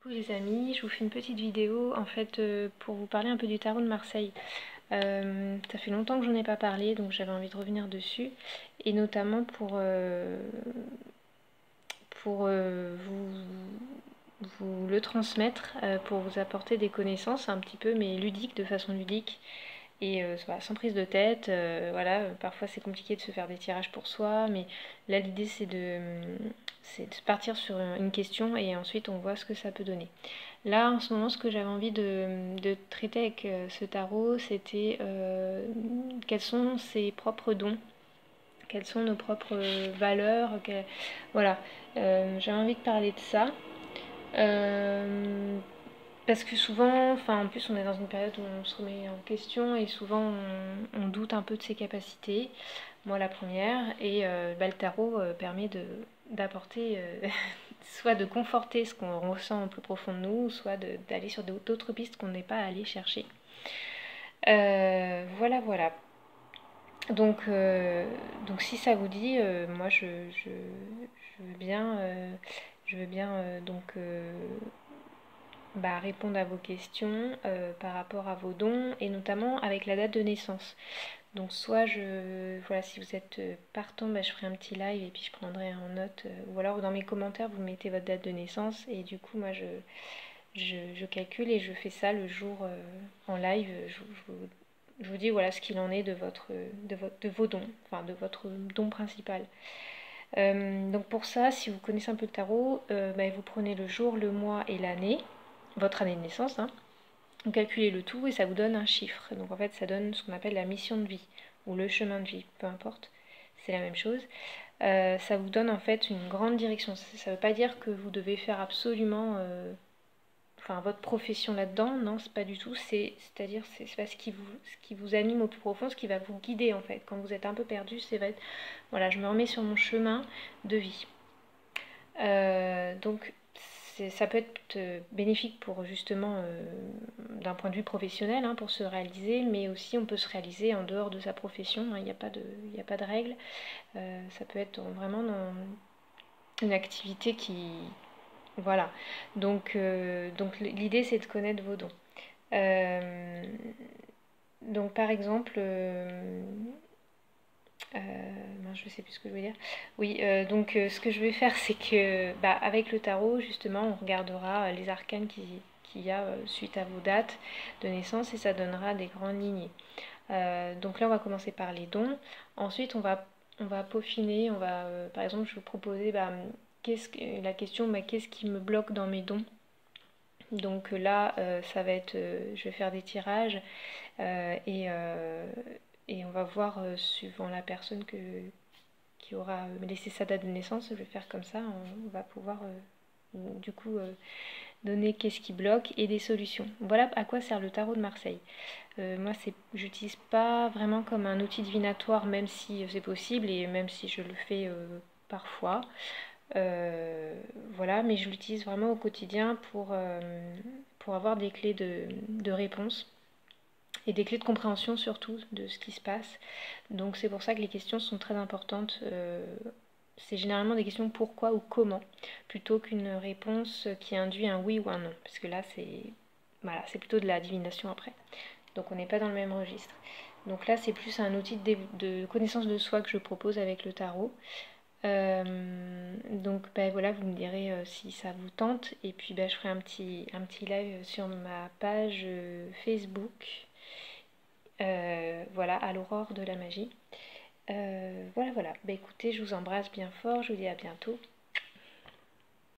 Coucou les amis, je vous fais une petite vidéo en fait pour vous parler un peu du tarot de Marseille. Ça fait longtemps que j'en ai pas parlé, donc j'avais envie de revenir dessus, et notamment pour vous le transmettre, pour vous apporter des connaissances un petit peu, mais ludiques, de façon ludique, et voilà, sans prise de tête. Voilà, parfois c'est compliqué de se faire des tirages pour soi, mais là l'idée c'est de partir sur une question et ensuite on voit ce que ça peut donner. Là en ce moment, ce que j'avais envie de traiter avec ce tarot, c'était quels sont ses propres dons, quelles sont nos propres valeurs, voilà. J'avais envie de parler de ça. Parce que souvent, enfin en plus on est dans une période où on se remet en question et souvent on doute un peu de ses capacités, moi la première, et le tarot permet d'apporter, soit de conforter ce qu'on ressent au plus profond de nous, soit d'aller sur d'autres pistes qu'on n'est pas allé chercher. Voilà, voilà. Donc si ça vous dit, moi je veux bien, répondre à vos questions par rapport à vos dons et notamment avec la date de naissance. Donc soit voilà, si vous êtes partant, je ferai un petit live et puis je prendrai en note, ou alors dans mes commentaires vous mettez votre date de naissance et du coup moi je calcule et je fais ça le jour en live. Je vous dis voilà ce qu'il en est de vos dons, enfin de votre don principal. Donc pour ça, si vous connaissez un peu le tarot, vous prenez le jour, le mois et l'année, votre année de naissance, hein. Vous calculez le tout et ça vous donne un chiffre. Donc en fait, ça donne ce qu'on appelle la mission de vie ou le chemin de vie, peu importe, c'est la même chose. Ça vous donne en fait une grande direction. Ça ne veut pas dire que vous devez faire absolument votre profession là-dedans, non, c'est pas du tout. C'est-à-dire c'est pas ce qui vous anime au plus profond, ce qui va vous guider en fait. Quand vous êtes un peu perdu, c'est vrai, voilà, je me remets sur mon chemin de vie. Donc ça peut être bénéfique pour justement d'un point de vue professionnel, hein, pour se réaliser, mais aussi on peut se réaliser en dehors de sa profession, hein, il n'y a pas de règle. Ça peut être vraiment dans une activité qui... Voilà. Donc l'idée c'est de connaître vos dons. Donc par exemple... je sais plus ce que je veux dire. Oui, ce que je vais faire, c'est que avec le tarot, justement, on regardera les arcanes qu'il y a suite à vos dates de naissance et ça donnera des grandes lignées. Donc là, on va commencer par les dons. Ensuite, on va peaufiner. Par exemple, je vais vous proposer la question qu'est-ce qui me bloque dans mes dons. Donc là, ça va être, je vais faire des tirages et on va voir suivant la personne qui aura laissé sa date de naissance, je vais faire comme ça, on va pouvoir du coup donner qu'est-ce qui bloque et des solutions. Voilà à quoi sert le tarot de Marseille. Moi, j'utilise pas vraiment comme un outil divinatoire, même si c'est possible et même si je le fais parfois. Voilà, mais je l'utilise vraiment au quotidien pour avoir des clés de réponse et des clés de compréhension surtout de ce qui se passe. Donc c'est pour ça que les questions sont très importantes. C'est généralement des questions pourquoi ou comment, plutôt qu'une réponse qui induit un oui ou un non. Parce que là, c'est plutôt de la divination après. Donc on n'est pas dans le même registre. Donc là, c'est plus un outil de connaissance de soi que je propose avec le tarot. Donc voilà, vous me direz si ça vous tente. Et puis je ferai un petit live sur ma page Facebook. Voilà, à l'aurore de la magie. Voilà. Écoutez, je vous embrasse bien fort, je vous dis à bientôt.